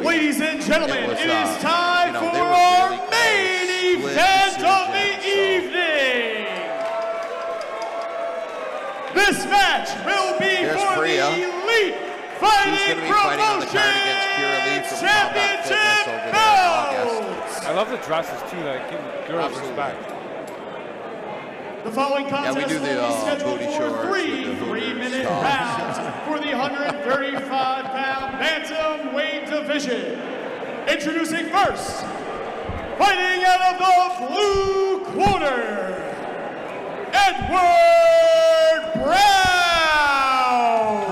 Ladies and gentlemen, it is time for they were our really main close. event of the Decision, evening. This match will be Here's for Priya. the Elite She's Fighting going to be fighting on the card against Pure Elite from Combat Fitness over there in August. I love the dresses too, like give girls respect. The following contest we do the will be scheduled booty for shorts three with the 3-minute hookers. rounds for the 135-pound bantamweight division. Introducing first, fighting out of the blue corner, Edward Brown.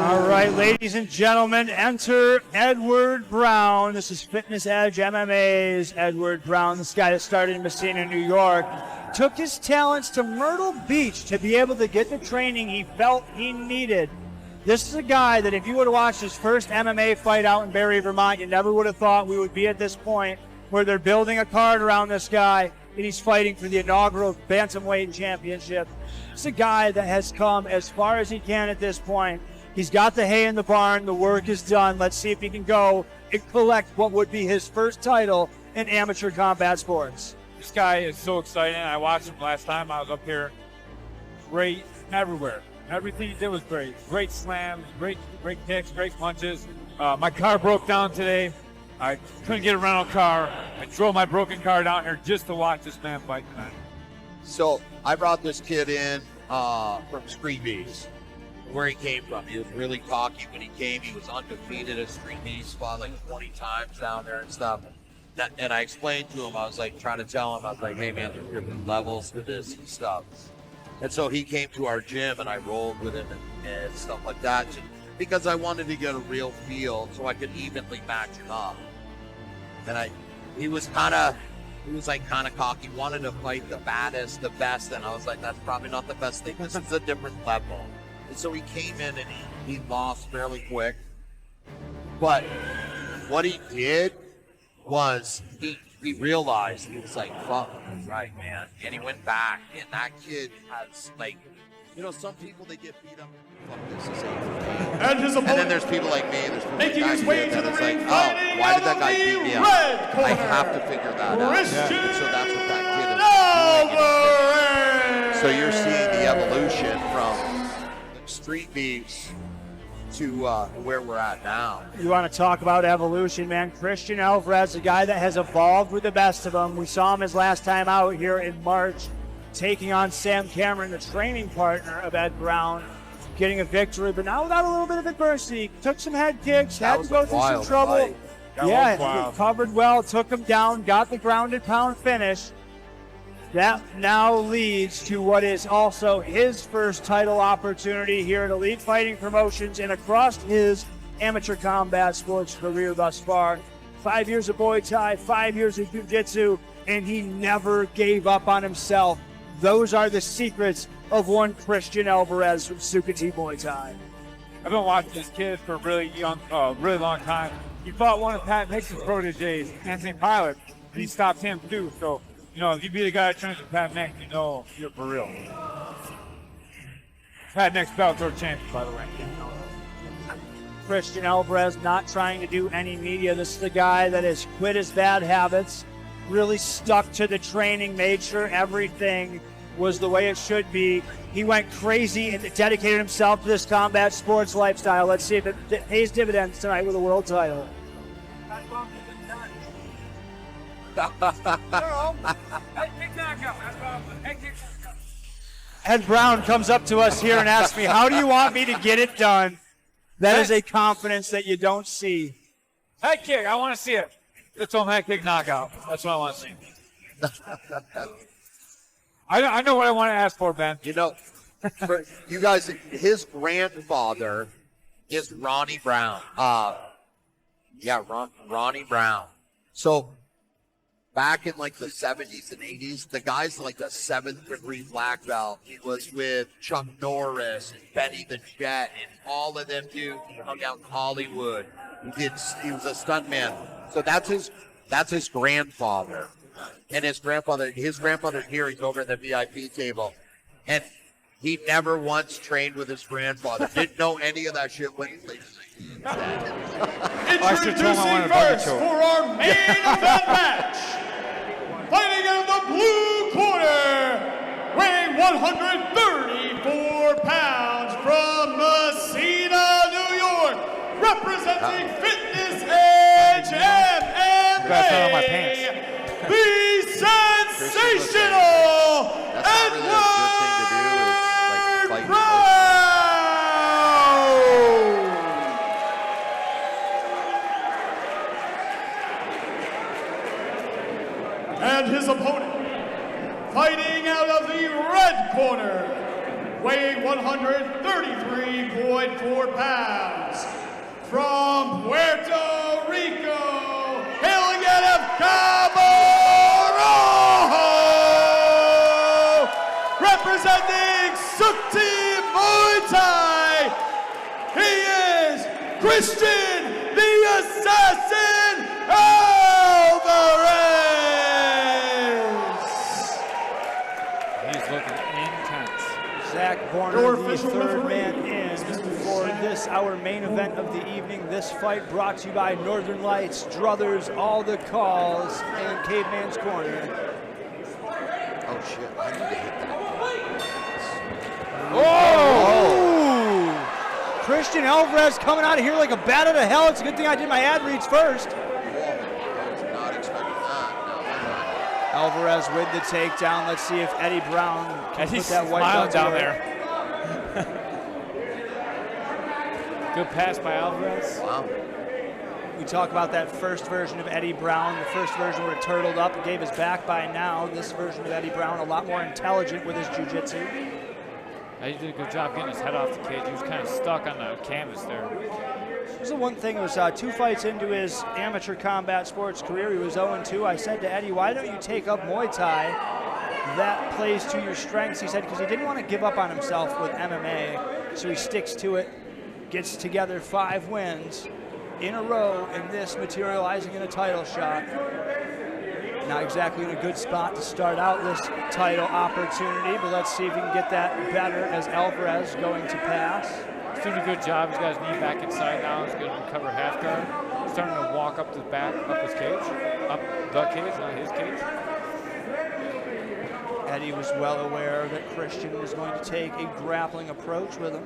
All right, ladies and gentlemen, enter Edward Brown. This is Fitness Edge MMA's Edward Brown, this guy that started in Messina, New York. Took his talents to Myrtle Beach to be able to get the training he felt he needed. This is a guy that if you would have watched his first MMA fight out in Barrie, Vermont, you never would have thought we would be at this point where they're building a card around this guy and he's fighting for the inaugural Bantamweight Championship. It's a guy that has come as far as he can at this point. He's got the hay in the barn. The work is done. Let's see if he can go and collect what would be his first title in amateur combat sports. This guy is so exciting. I watched him last time I was up here. Great everywhere. Everything he did was great. Great slams, great kicks, great punches. My car broke down today. I couldn't get a rental car. I drove my broken car down here just to watch this man fight tonight. So I brought this kid in from StreetBeefs, where he came from. He was really cocky when he came. He was undefeated at StreetBeefs, fought like 20 times down there and stuff. And I explained to him, I was like trying to tell him, I was like, hey man, there's different levels to this and stuff. And so he came to our gym and I rolled with him and stuff like that, just because I wanted to get a real feel so I could evenly match him up. And he was kind of cocky, wanted to fight the baddest, the best, and I was like, that's probably not the best thing. This is a different level. And so he came in and he lost fairly quick. But what he did was he realized, he was like, fuck, that's right, man. And he went back, and that kid has, like, some people, they get beat up. Fuck, this is safe for me. And his And then opponent, there's people like me, there's people like making his that way kid to that the is like, ring, oh, fighting why did out that of guy the beat me up? red corner, I have to figure that out. Christian And so that's what that kid is doing. Alvarez. So you're seeing the evolution from Street Beefs to where we're at now. You want to talk about evolution, man. Christian Alvarez, a guy that has evolved with the best of them. We saw him his last time out here in March, taking on Sam Cameron, the training partner of Ed Brown, getting a victory, but now without a little bit of adversity. Took some head kicks, had to go through some trouble. Fight. Yeah, covered well, took him down, got the grounded pound finish. That now leads to what is also his first title opportunity here at Elite Fighting Promotions and across his amateur combat sports career thus far. 5 years of Muay Thai, 5 years of Jiu-Jitsu, and he never gave up on himself. Those are the secrets of one Christian Alvarez from Sukati Muay Thai. I've been watching this kid for a really long time. He fought one of Pat Nixon's proteges, Anthony Pilot, and he stopped him too. So, if you beat a guy that trains with Pat Nix, you're for real. Pat Nix Bellator champion, by the way. Christian Alvarez not trying to do any media. This is the guy that has quit his bad habits, really stuck to the training, made sure everything was the way it should be. He went crazy and dedicated himself to this combat sports lifestyle. Let's see if it pays dividends tonight with a world title. Ed Brown comes up to us here and asks me, how do you want me to get it done? That is a confidence that you don't see. Head kick, I want to see it. It's on head kick knockout. That's what I want to see. I know what I want to ask for, Ben. For you guys, his grandfather is Ronnie Brown. Ronnie Brown. So back in like the 70s and 80s, the guy's like a 7th degree black belt. He was with Chuck Norris and Benny the Jet and all of them dudes. He hung out in Hollywood. He was a stuntman. So that's his grandfather. And his grandfather's here. He's over at the VIP table. And he never once trained with his grandfather. Didn't know any of that shit when he played. Introducing first for our main event match, fighting out of the blue corner, weighing 134 pounds from Messina, New York, representing Fitness Edge MMA, the Sensational Edward Brown. And his opponent, fighting out of the red corner, weighing 133.4 pounds, from Puerto Rico, hailing out of Cabo Rojo, representing Sukti Muay Thai, he is Christian the Assassin Alvarez. Zach Warner, the third man in for this, our main event of the evening. This fight brought to you by Northern Lights, Druthers, All the Calls, and Caveman's Corner. Oh shit, I need to hit that. Oh! Christian Alvarez coming out of here like a bat out of hell. It's a good thing I did my ad reads first. I was not expecting that. No. Alvarez with the takedown. Let's see if Eddie Brown can put that white belt down there. Good pass by Alvarez. Wow. We talk about that first version of Eddie Brown, the first version where it turtled up and gave his back by now. This version of Eddie Brown, a lot more intelligent with his jiu-jitsu. He did a good job getting his head off the cage. He was kind of stuck on the canvas there. This is the one thing, it was 2 fights into his amateur combat sports career. He was 0-2. I said to Eddie, why don't you take up Muay Thai? That plays to your strengths, he said, because he didn't want to give up on himself with MMA, so he sticks to it, gets together 5 wins in a row, and this materializing in a title shot. Not exactly in a good spot to start out this title opportunity, but let's see if he can get that better as Alvarez going to pass. He's doing a good job. He's got his knee back inside now. He's going to recover half guard. Starting to walk up to the back, up his cage. Up the cage, not his cage. Eddie was well aware that Christian was going to take a grappling approach with him.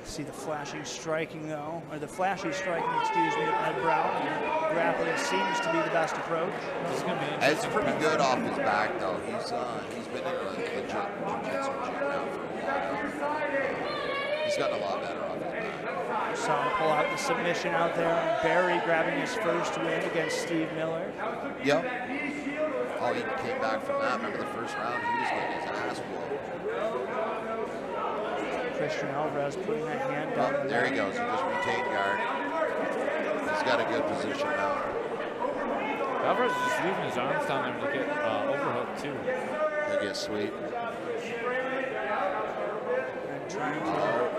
See the flashing striking though, or the flashy striking, excuse me, of Ed Brown. Grappling seems to be the best approach. Ed's pretty good off his back though. He's been in a legit jiu-jitsu gym now for a while. He's gotten a lot better off his back. Saw him pull out the submission out there. Barry grabbing his first win against Steve Miller. Yep. Oh, he came back from that. Remember the first round? He was getting his ass whooped. Christian Alvarez putting that hand down. Oh, there he goes. He just retained guard. He's got a good position now. Alvarez is just leaving his arms down there to get overhooked too. He'll get sweep. And trying to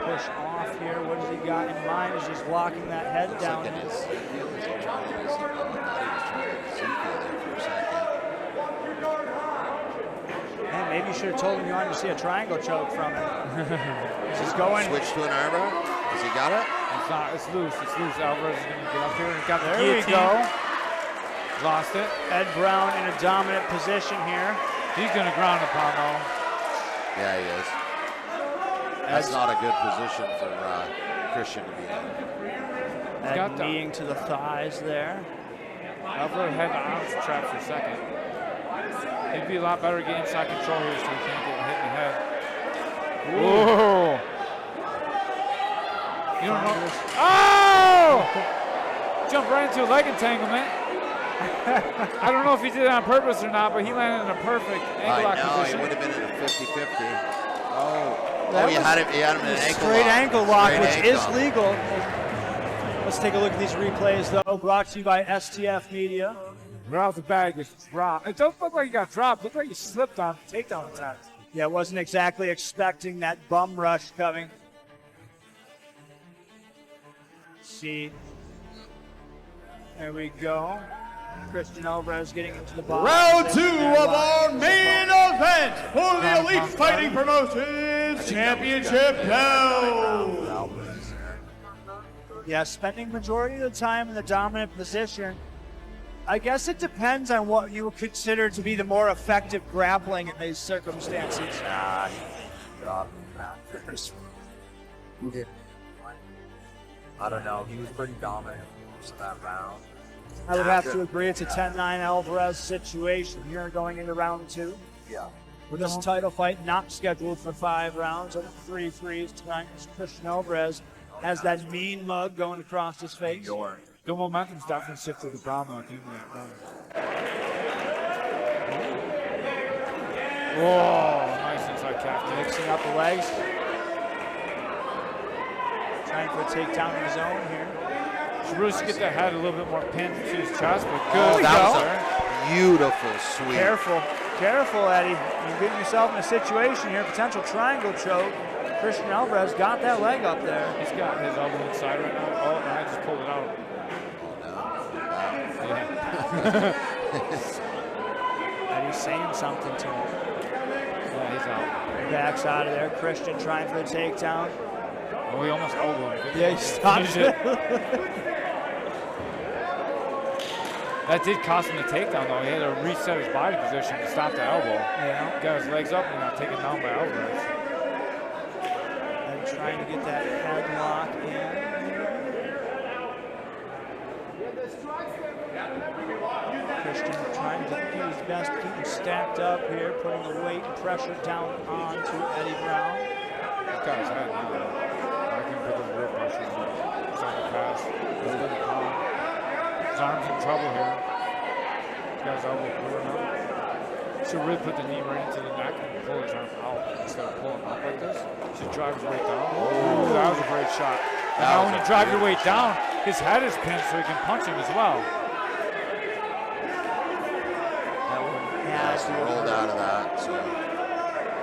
push off here. What has he got in mind as he's locking that head Looks down? like in his heel, is he trying to, I thought he was trying to Ezekiel there for a second. Man, maybe you should have told him you wanted to see a triangle choke from him. He's going. Switch to an armbar. Has he got it? It's not. It's loose. It's loose. Alvarez is going to get up here and got the There we guillotine. go. Lost it. Ed Brown in a dominant position here. He's going to ground and pound though. Yeah, he is. That's not a good position for Christian to be in. Ed kneeing to the thighs there. Alvarez had the arms trapped for a second. He'd be a lot better getting inside control here so he can't get hit in the head. Whoa! You don't know. Oh! Jumped right into a leg entanglement. I don't know if he did it on purpose or not, but he landed in a perfect ankle lock position. It would have been in a 50-50. He had him in an ankle straight lock. ankle lock, Straight which ankle. is legal. Let's take a look at these replays, though. Brought to you by STF Media. Right off the bag, it's dropped. It don't look like he got dropped. It looked like he slipped on takedown attack. Yeah, wasn't exactly expecting that bum rush coming. See. There we go. Christian Alvarez getting into the bottom. Round 2 of our main event for the Elite Fighting Promotions Championship belt. Yeah, spending majority of the time in the dominant position. I guess it depends on what you would consider to be the more effective grappling in these circumstances. I don't know. He was pretty dominant most of that round. I would have to agree it's a 10-9 Alvarez situation here going into round 2. Yeah. With this title fight not scheduled for 5 rounds, and 3 frees tonight as Christian Alvarez has that mean mug going across his face. The momentum's definitely shifted to Brown at the end of that round. Whoa, nice inside calf kick. Mixing up the legs. Trying for a takedown in his own here. Should really get that head a little bit more pinned to his chest, but good. Oh, that was a beautiful sweep. Careful, Eddie. You're getting yourself in a situation here, potential triangle choke. Christian Alvarez got that leg up there. He's got his elbow inside right now. Oh, and I just pulled it out. Yeah. Eddie's saying something to him. Yeah, he's out. Backs out of there. Christian trying for the takedown. Oh, he almost elbowed him. Yeah, he stopped it. That did cost him the takedown, though. He had to reset his body position to stop the elbow. Yeah. Got his legs up and got taken down by Alvarez. And trying to get that headlock in. Christian trying to do his best, keeping stacked up here, putting the weight and pressure down onto Eddie Brown. He's got his head now. I can put the real pressure on him. He's on the pass. He's good to pound. His arm's in trouble here. He's got his elbow pulling out. Should really put the knee right into the neck and pull his arm out instead of pulling up like this. Should drive his weight down. Ooh, that was a great shot. And now when you drive your weight down, his head is pinned so he can punch him as well. Rolled out of that. So.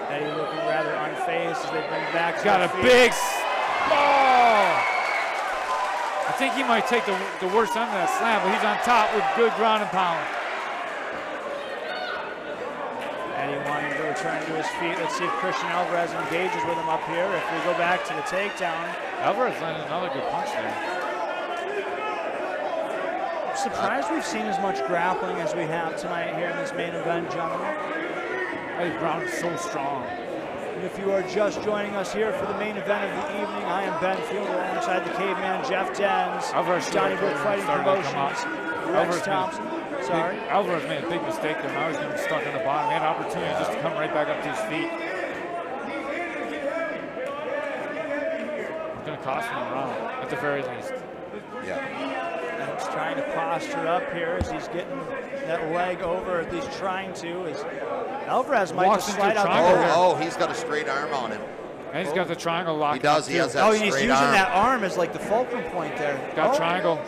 Eddie looking rather unfazed as they bring back. Got a big ball. I think he might take the worst end of that slam, but he's on top with good ground and pound. Eddie wanting to return to his feet. Let's see if Christian Alvarez engages with him up here. If we go back to the takedown. Alvarez landed another good punch there. I'm surprised we've seen as much grappling as we have tonight here in this main event, gentlemen. Eddie Brown is so strong. And if you are just joining us here for the main event of the evening, I am Ben Fielder alongside the caveman Jeff Dens, Johnny Brook Fighting Promotions, Rex Thompson. Sorry. Alvarez made a big mistake there. Now he's going to be stuck in the bottom. He had an opportunity just to come right back up to his feet. It's going to cost him a round, at the very least. Yeah. And he's trying to posture up here as he's getting that leg over, at least trying to. As Alvarez might just slide out there. Oh, he's got a straight arm on him. And he's got the triangle locked. He does. He has that straight arm. Oh, he's using that arm as like the fulcrum point there. Got triangle.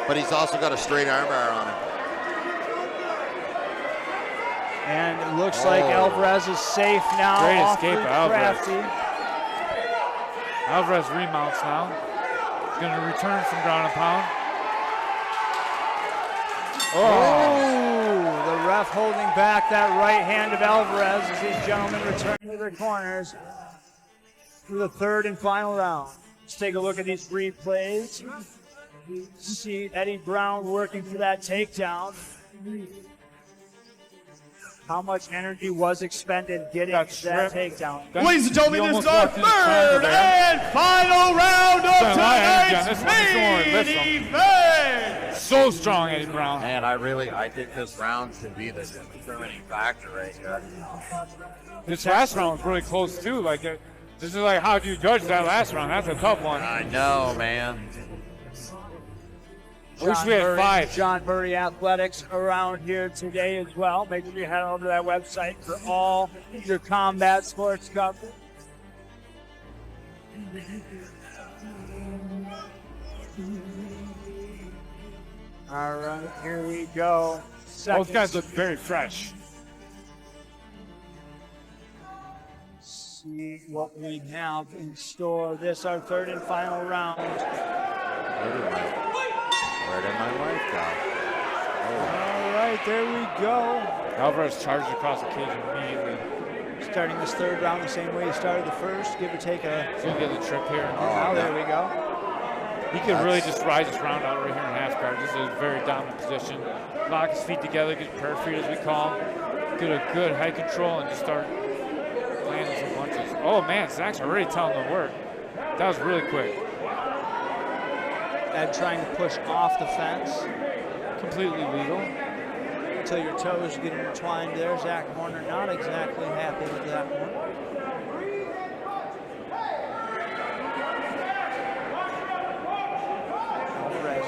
But he's also got a straight arm bar on him. And it looks like Alvarez is safe now. Great escape, Alvarez. Crafty. Alvarez remounts now. He's going to return some ground and pound. Oh, the ref holding back that right hand of Alvarez as these gentlemen return to their corners for the third and final round. Let's take a look at these replays. See Eddie Brown working for that takedown. How much energy was expended getting that takedown? Ladies and gentlemen, this is our third and final round of tonight's main event. So strong, Eddie Brown. Man, I think this round should be the determining factor right here. This last round was really close too. Like, this is like, how do you judge that last round? That's a tough one. I know, man. Wish we had 5. John Murray Athletics around here today as well. Make sure you head over to that website for all your combat sports coverage. All right, here we go. Those guys look very fresh. See what we have in store. This our third and final round. Where did my wife go? All right, there we go. Alvarez charges across the cage immediately. Starting this third round the same way he started the first, give or take a... He's going to get the trip here. Now there we go. He could really just ride this round out right here in half guard. This is a very dominant position. Lock his feet together, get prayer feet as we call them. Get a good head control and just start landing some punches. Oh man, Zach's already telling him to work. That was really quick. Ed trying to push off the fence. Completely legal. Until your toes get intertwined there. Zach Horner not exactly happy with that one. Alvarez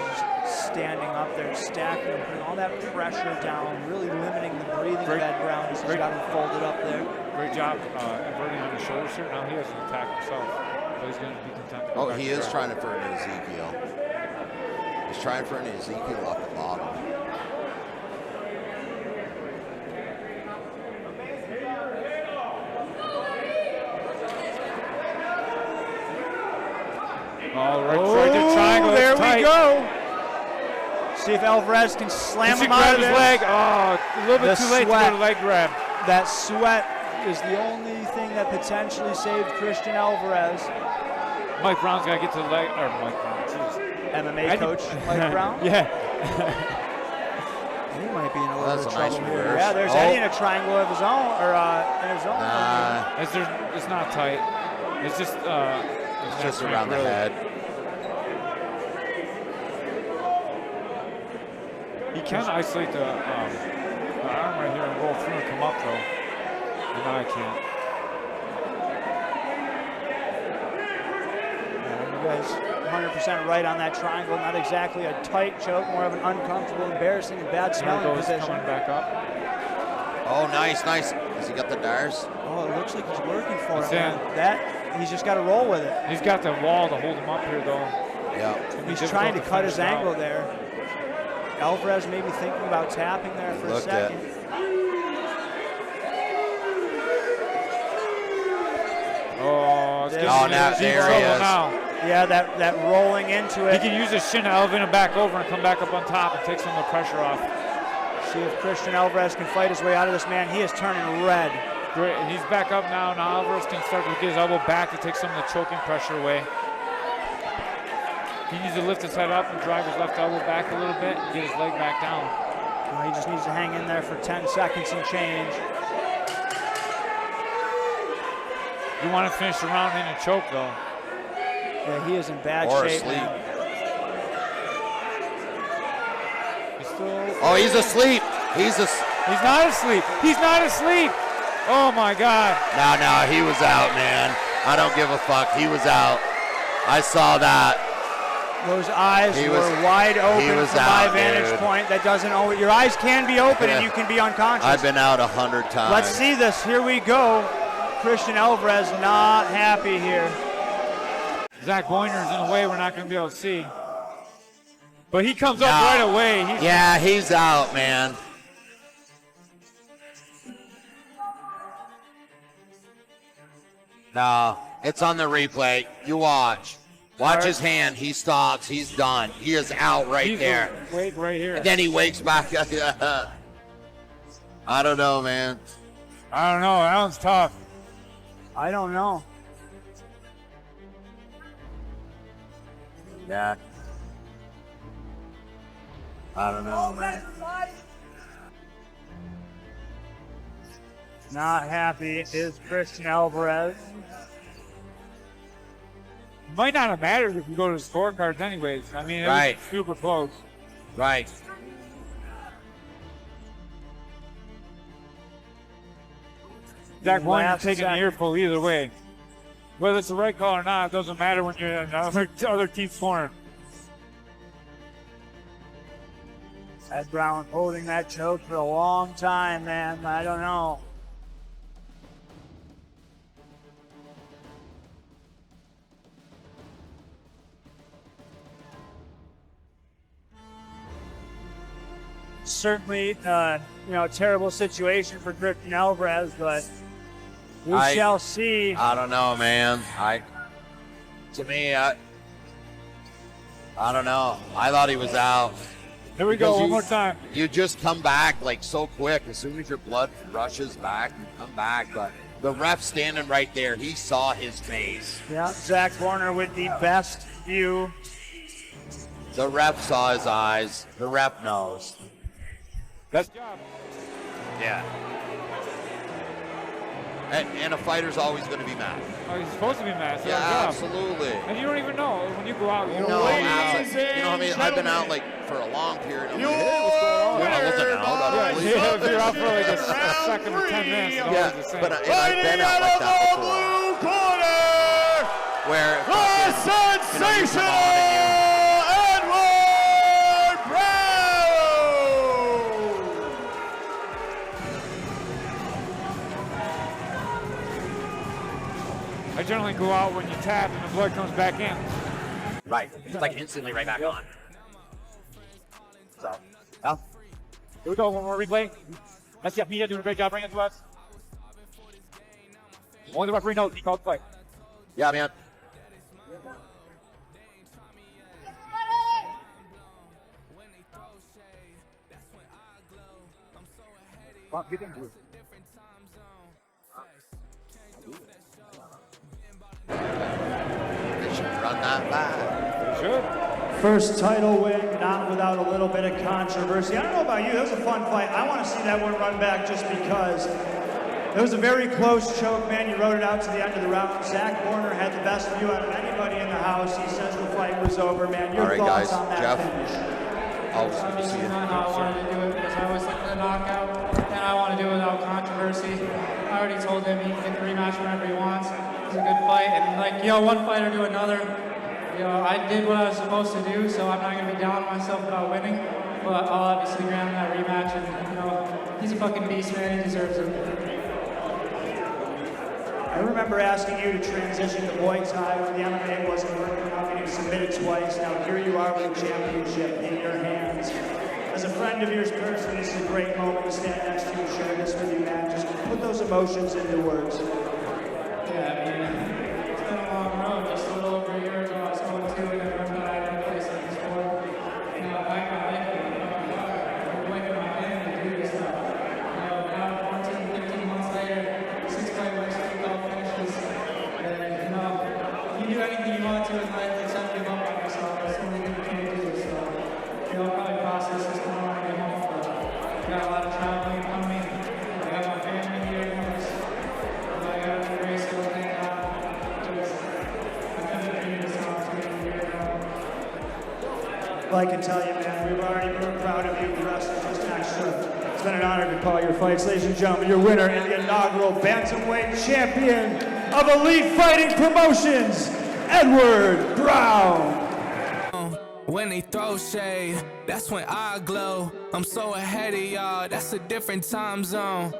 standing up there, stacking, putting all that pressure down, really limiting the breathing of Ed Brown as he's got him folded up there. Great job inverting on the shoulders here. Now he has an attack himself. But he's going to be content to go back he to is ground. trying for an Ezekiel. He's trying for an Ezekiel off the bottom. Right there, triangle. There tight. we go. See if Alvarez can slam him out of his there. leg. Oh, a little bit too late to go to leg grab. That sweat is the only thing that potentially saved Christian Alvarez. Mike Brown's got to get to the leg. Or Mike Brown, jeez. MMA coach Mike Brown? Yeah. He might be in a little That's bit a of nice trouble here. reverse. Yeah, there's Eddie in a triangle of his own, or in his own. It's not tight. It's just it's just around the head. He can isolate the arm right here and roll through and come up though. And now I can't. You guys 100% right on that triangle. Not exactly a tight choke, more of an uncomfortable, embarrassing, and bad smelling position. Coming back up. Oh, nice. Has he got the Dars? Oh, it looks like he's working for He's him. He's just got to roll with it. He's got the wall to hold him up here though. Yeah. He's trying to cut his angle there. Alvarez maybe thinking about tapping there for a second. Oh, now there he is. Now. Yeah, that rolling into it. He can use his shin to elevate him back over and come back up on top and take some of the pressure off. See if Christian Alvarez can fight his way out of this, man. He is turning red. Great, and he's back up now. Now Alvarez can start to get his elbow back to take some of the choking pressure away. He needs to lift his head up and drive his left elbow back a little bit and get his leg back down. Well, he just needs to hang in there for 10 seconds and change. You want to finish the round in a choke, though. Yeah, he is in bad shape. Asleep. He's asleep. He's not asleep. He's not asleep. Oh, my God. No, he was out, man. I don't give a fuck. He was out. I saw that. Those eyes were wide open from my vantage point. That doesn't always, your eyes can be open and you can be unconscious. I've been out 100 times. Let's see this. Here we go. Christian Alvarez not happy here. Zach Boyner's in a way we're not going to be able to see. But he comes up right away. He's out, man. No, it's on the replay. You watch. Watch his hand. He stops. He's done. He is out right there. Wait right here. And then he wakes back up. I don't know, man. I don't know. That one's tough. I don't know. Yeah. I don't know, man. Not happy is Christian Alvarez. Might not have mattered if you go to the scorecards anyways. I mean, it was super close. Right. Zach Boyner's taking an earful either way. Whether it's the right call or not, it doesn't matter when you're in the other team's corner. Ed Brown holding that choke for a long time, man. I don't know. Certainly, terrible situation for Christian Alvarez, but we shall see. I don't know, man. To me, I don't know. I thought he was out. Here we go, one more time. You just come back like so quick. As soon as your blood rushes back, you come back. But the ref standing right there, he saw his face. Yeah, Zach Warner with the best view The ref saw his eyes. The ref knows. That's job. Yeah. And a fighter's always going to be mad. Oh, he's supposed to be mad. It's Yeah, their job. absolutely. And you don't even know when you go out. You don't No, know. absolutely. You know what I mean? I've been out like for a long period. I'm like, hey, what's going on? I wasn't out. I was Yeah, if you're out for like a second or 10 minutes, it's always the same. But I've been out like that before. Where The Sensational Edward Brown! I generally go out when you tap and the blood comes back in. Right. It's like instantly right back on. So, yeah. Here we go, one more replay. That's the media doing a great job bringing it to us. Only the referee knows he called the fight. Yeah, man. Well, get into it. They should run that back. They should. First title win, not without a little bit of controversy. I don't know about you, that was a fun fight. I want to see that one run back just because it was a very close choke, man. You rode it out to the end of the round. Zach Warner had the best view out of anybody in the house. He says the fight was over, man. Your All right, thoughts guys. on that Jeff? finish? Always good to see Obviously you. not how I wanted to do it because I always look for the knockout, and I want to do it without controversy. I already told him he can get the rematch whenever he wants. It was a good fight, and like, one fighter to another. I did what I was supposed to do, so I'm not going to be down on myself about winning. But I'll obviously grant him that rematch, and he's a fucking beast, man. He deserves it. I remember asking you to transition to Muay Thai when the MMA wasn't working out and you submitted twice. Now here you are with a championship in your hands. As a friend of yours personally, this is a great moment to stand next to you and share this with you, man. Just put those emotions into words. Yeah, I mean, it's been a long road. Just a little over a year ago, I was going to it, and I remember that I had a place like this before. Back in my life, I'm waiting my family to do this stuff. Now 14, 15 months later, 6 fight wins, 3 belt finishes. And, if you do anything you want to in life, except give up on yourself, that's the only thing you can't do. So, I'll probably process this tomorrow and get home. But I got a lot of traveling coming. I got my family here. I got to race all day now. I couldn't dream this opportunity here now. Well, I can tell you, man, we're proud of you. The rest is just extra. It's been an honor to call your fights. Ladies and gentlemen, your winner and the inaugural bantamweight champion of Elite Fighting Promotions, Edward Brown. When they throw shade, that's when I glow. I'm so ahead of y'all, that's a different time zone.